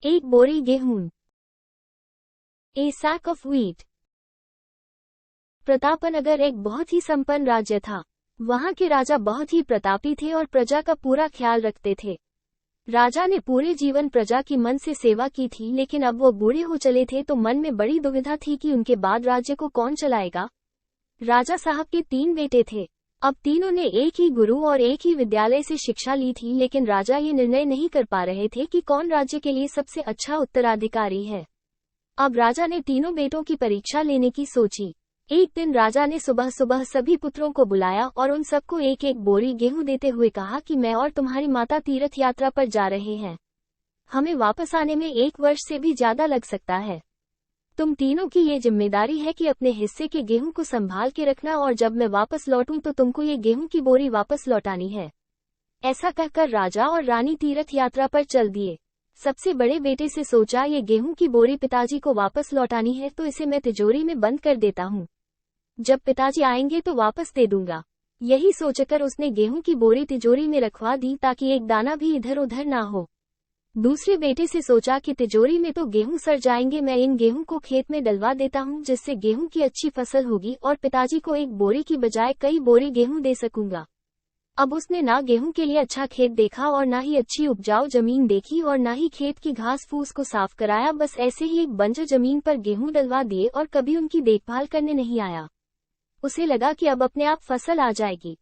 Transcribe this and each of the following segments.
एक बोरी गेहूं। ए सैक ऑफ व्हीट। प्रतापनगर एक बहुत ही संपन्न राज्य था। वहां के राजा बहुत ही प्रतापी थे और प्रजा का पूरा ख्याल रखते थे। राजा ने पूरे जीवन प्रजा की मन से सेवा की थी, लेकिन अब वो बूढ़े हो चले थे तो मन में बड़ी दुविधा थी कि उनके बाद राज्य को कौन चलाएगा। राजा साहब के 3 बेटे थे। अब तीनों ने एक ही गुरु और एक ही विद्यालय से शिक्षा ली थी, लेकिन राजा ये निर्णय नहीं कर पा रहे थे कि कौन राज्य के लिए सबसे अच्छा उत्तराधिकारी है। अब राजा ने तीनों बेटों की परीक्षा लेने की सोची। एक दिन राजा ने सुबह सुबह सभी पुत्रों को बुलाया और उन सबको एक एक बोरी गेहूं देते हुए कहा कि मैं और तुम्हारी माता तीर्थ यात्रा पर जा रहे हैं। हमें वापस आने में 1 वर्ष से भी ज्यादा लग सकता है। तुम तीनों की ये जिम्मेदारी है कि अपने हिस्से के गेहूं को संभाल के रखना, और जब मैं वापस लौटूं तो तुमको ये गेहूं की बोरी वापस लौटानी है। ऐसा कहकर राजा और रानी तीर्थ यात्रा पर चल दिए। सबसे बड़े बेटे से सोचा, ये गेहूं की बोरी पिताजी को वापस लौटानी है तो इसे मैं तिजोरी में बंद कर देता हूँ। जब पिताजी आएंगे तो वापस दे दूंगा। यही सोचकर उसने गेहूं की बोरी तिजोरी में रखवा दी ताकि एक दाना भी इधर उधर ना हो। दूसरे बेटे से सोचा कि तिजोरी में तो गेहूं सड़ जाएंगे, मैं इन गेहूं को खेत में डलवा देता हूं, जिससे गेहूं की अच्छी फसल होगी और पिताजी को एक बोरी की बजाय कई बोरी गेहूं दे सकूंगा। अब उसने ना गेहूं के लिए अच्छा खेत देखा और ना ही अच्छी उपजाऊ जमीन देखी और ना ही खेत की घास फूस को साफ कराया। बस ऐसे ही एक बंजर जमीन पर गेहूं डलवा दिए और कभी उनकी देखभाल करने नहीं आया। उसे लगा कि अब अपने आप फसल आ जाएगी।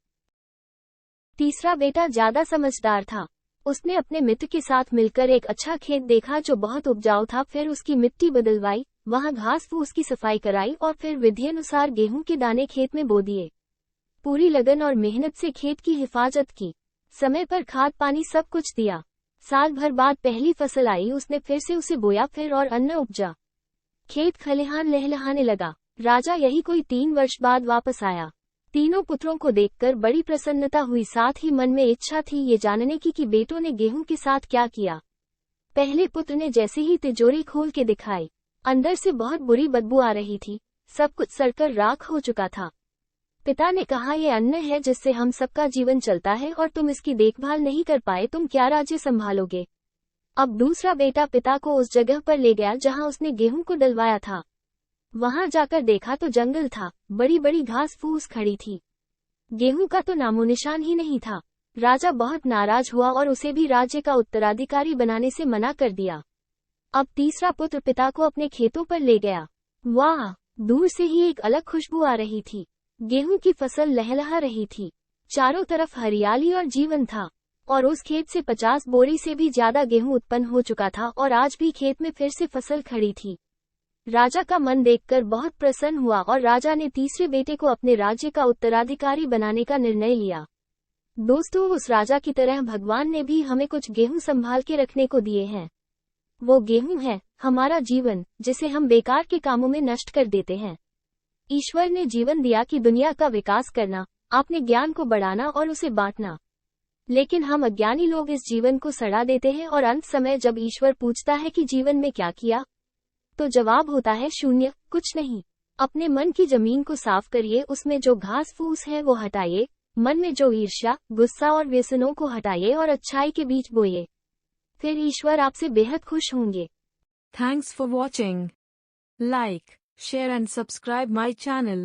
तीसरा बेटा ज्यादा समझदार था। उसने अपने मित्र के साथ मिलकर एक अच्छा खेत देखा जो बहुत उपजाऊ था। फिर उसकी मिट्टी बदलवाई, वहां घास फूस की सफाई कराई और फिर विधि अनुसार गेहूं के दाने खेत में बो दिए। पूरी लगन और मेहनत से खेत की हिफाजत की। समय पर खाद पानी सब कुछ दिया। साल भर बाद पहली फसल आई। उसने फिर से उसे बोया, फिर और अन्न उपजा। खेत खलिहान लहलहाने लगा। राजा यही कोई 3 वर्ष बाद वापस आया। तीनों पुत्रों को देखकर बड़ी प्रसन्नता हुई, साथ ही मन में इच्छा थी ये जानने की कि बेटों ने गेहूं के साथ क्या किया। पहले पुत्र ने जैसे ही तिजोरी खोल के दिखाई, अंदर से बहुत बुरी बदबू आ रही थी। सब कुछ सड़कर राख हो चुका था। पिता ने कहा, ये अन्न है जिससे हम सबका जीवन चलता है और तुम इसकी देखभाल नहीं कर पाए, तुम क्या राज्य संभालोगे। अब दूसरा बेटा पिता को उस जगह पर ले गया जहां उसने गेहूं को डलवाया था। वहां जाकर देखा तो जंगल था, बड़ी बड़ी घास फूस खड़ी थी। गेहूं का तो नामो निशान ही नहीं था। राजा बहुत नाराज हुआ और उसे भी राज्य का उत्तराधिकारी बनाने से मना कर दिया। अब तीसरा पुत्र पिता को अपने खेतों पर ले गया। वाह, दूर से ही एक अलग खुशबू आ रही थी। गेहूं की फसल लहलहा रही थी। चारों तरफ हरियाली और जीवन था, और उस खेत से 50 बोरी से भी ज्यादा गेहूं उत्पन्न हो चुका था और आज भी खेत में फिर से फसल खड़ी थी। राजा का मन देखकर बहुत प्रसन्न हुआ और राजा ने तीसरे बेटे को अपने राज्य का उत्तराधिकारी बनाने का निर्णय लिया। दोस्तों, उस राजा की तरह भगवान ने भी हमें कुछ गेहूं संभाल के रखने को दिए हैं। वो गेहूं है हमारा जीवन, जिसे हम बेकार के कामों में नष्ट कर देते हैं। ईश्वर ने जीवन दिया कि दुनिया का विकास करना, अपने ज्ञान को बढ़ाना और उसे बांटना। लेकिन हम अज्ञानी लोग इस जीवन को सड़ा देते हैं और अंत समय जब ईश्वर पूछता है कि जीवन में क्या किया, तो जवाब होता है शून्य, कुछ नहीं। अपने मन की जमीन को साफ करिए, उसमें जो घास फूस है वो हटाइए, मन में जो ईर्ष्या, गुस्सा और व्यसनों को हटाइए और अच्छाई के बीज बोइए। फिर ईश्वर आपसे बेहद खुश होंगे। Thanks for watching. Like, share and subscribe my channel.